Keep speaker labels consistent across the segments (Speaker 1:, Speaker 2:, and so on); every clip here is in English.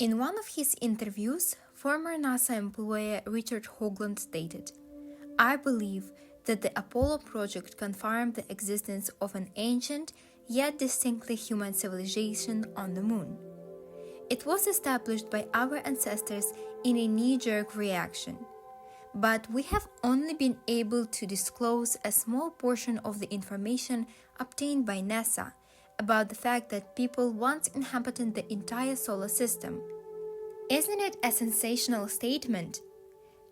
Speaker 1: In one of his interviews, former NASA employee Richard Hoagland stated, "I believe that the Apollo project confirmed the existence of an ancient yet distinctly human civilization on the moon. It was established by our ancestors in a knee-jerk reaction, but we have only been able to disclose a small portion of the information obtained by NASA about the fact that people once inhabited the entire solar system. Isn't it a sensational statement?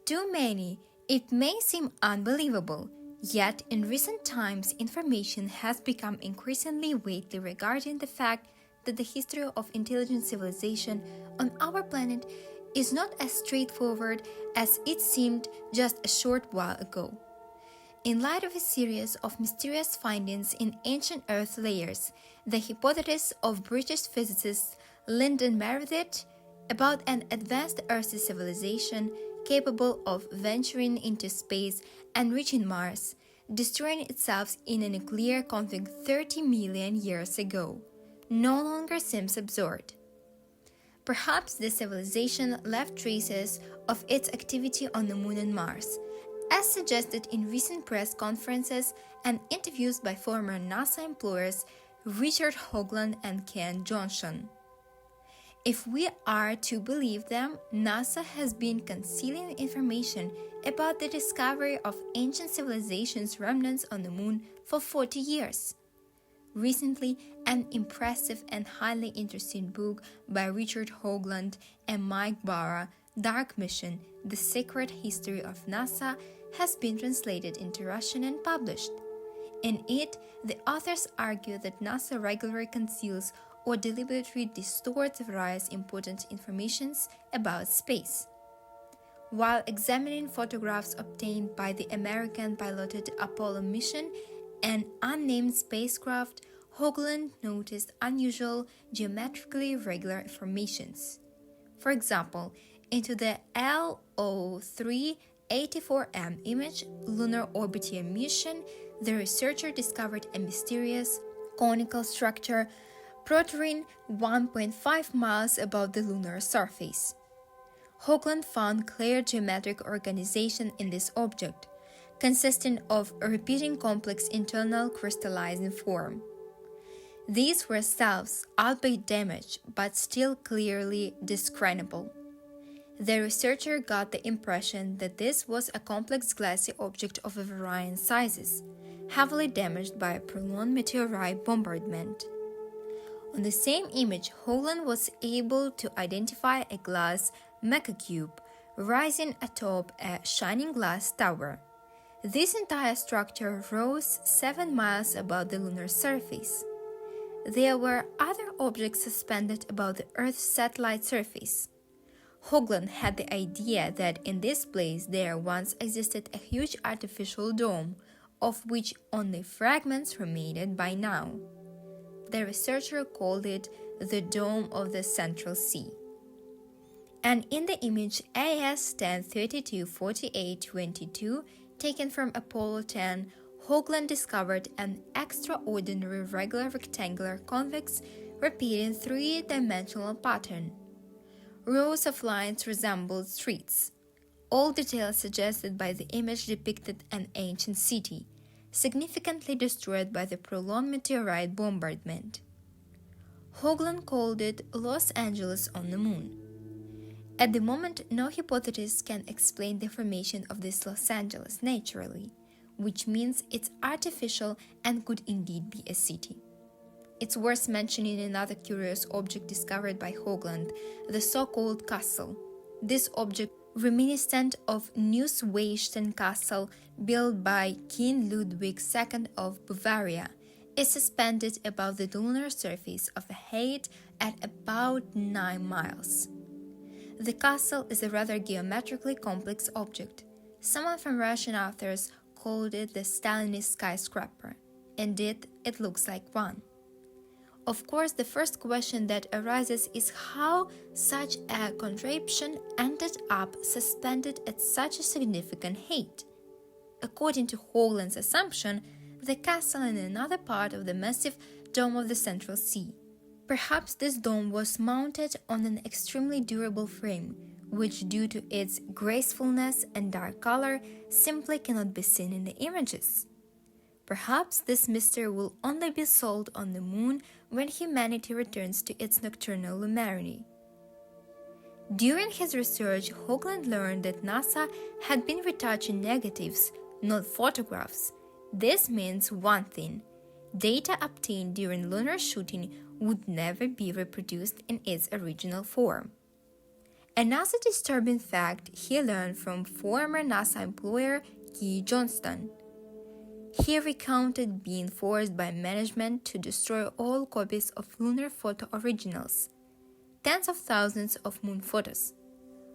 Speaker 1: To many, it may seem unbelievable, yet in recent times information has become increasingly weighty regarding the fact that the history of intelligent civilization on our planet is not as straightforward as it seemed just a short while ago. In light of a series of mysterious findings in ancient Earth layers, the hypothesis of British physicist Lyndon Meredith about an advanced Earth civilization capable of venturing into space and reaching Mars, destroying itself in a nuclear conflict 30 million years ago, no longer seems absurd. Perhaps the civilization left traces of its activity on the Moon and Mars, as suggested in recent press conferences and interviews by former NASA employees Richard Hoagland and Ken Johnson. If we are to believe them, NASA has been concealing information about the discovery of ancient civilizations' remnants on the Moon for 40 years. Recently, an impressive and highly interesting book by Richard Hoagland and Mike Barra, Dark Mission: The Secret History of NASA, has been translated into Russian and published. In it, the authors argue that NASA regularly conceals or deliberately distorts various important information about space. While examining photographs obtained by the American-piloted Apollo mission, an unnamed spacecraft, Hoagland noticed unusual, geometrically regular formations. For example, into the LO384M image lunar orbiter mission, the researcher discovered a mysterious, conical structure protruding 1.5 miles above the lunar surface. Hoagland found clear geometric organization in this object, consisting of a repeating complex internal crystallizing form. These were selves, albeit damaged, but still clearly discernible. The researcher got the impression that this was a complex glassy object of varying sizes, heavily damaged by a prolonged meteorite bombardment. On the same image, Hoagland was able to identify a glass mechacube rising atop a shining glass tower. This entire structure rose 7 miles above the lunar surface. There were other objects suspended above the Earth's satellite surface. Hoagland had the idea that in this place there once existed a huge artificial dome, of which only fragments remained by now. The researcher called it the Dome of the Central Sea. And in the image AS 1032-4822, taken from Apollo 10, Hoagland discovered an extraordinary regular rectangular convex repeating three-dimensional pattern. Rows of lines resembled streets. All details suggested by the image depicted an ancient city, significantly destroyed by the prolonged meteorite bombardment. Hoagland called it Los Angeles on the Moon. At the moment, no hypothesis can explain the formation of this Los Angeles naturally, which means it's artificial and could indeed be a city. It's worth mentioning another curious object discovered by Hoagland, the so-called castle. This object, reminiscent of Neuschwanstein Castle built by King Ludwig II of Bavaria, is suspended above the lunar surface of a height at about 9 miles. The castle is a rather geometrically complex object. Someone from Russian authors called it the Stalinist skyscraper. Indeed, it looks like one. Of course, the first question that arises is how such a contraption ended up suspended at such a significant height. According to Hoagland's assumption, the castle in another part of the massive dome of the Central Sea. Perhaps this dome was mounted on an extremely durable frame, which due to its gracefulness and dark color simply cannot be seen in the images. Perhaps this mystery will only be solved on the moon when humanity returns to its nocturnal luminary. During his research, Hoagland learned that NASA had been retouching negatives, not photographs. This means one thing: data obtained during lunar shooting would never be reproduced in its original form. Another disturbing fact he learned from former NASA employer Guy Johnston. He recounted being forced by management to destroy all copies of lunar photo originals, tens of thousands of moon photos.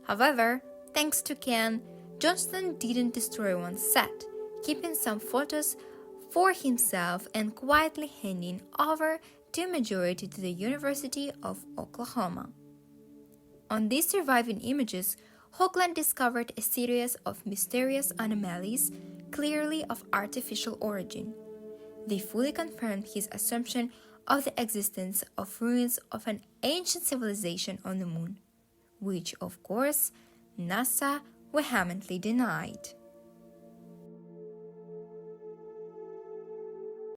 Speaker 1: However, thanks to Ken, Johnston didn't destroy one set, keeping some photos for himself and quietly handing over the majority to the University of Oklahoma. On these surviving images, Hoagland discovered a series of mysterious anomalies, clearly of artificial origin. They fully confirmed his assumption of the existence of ruins of an ancient civilization on the moon, which, of course, NASA vehemently denied.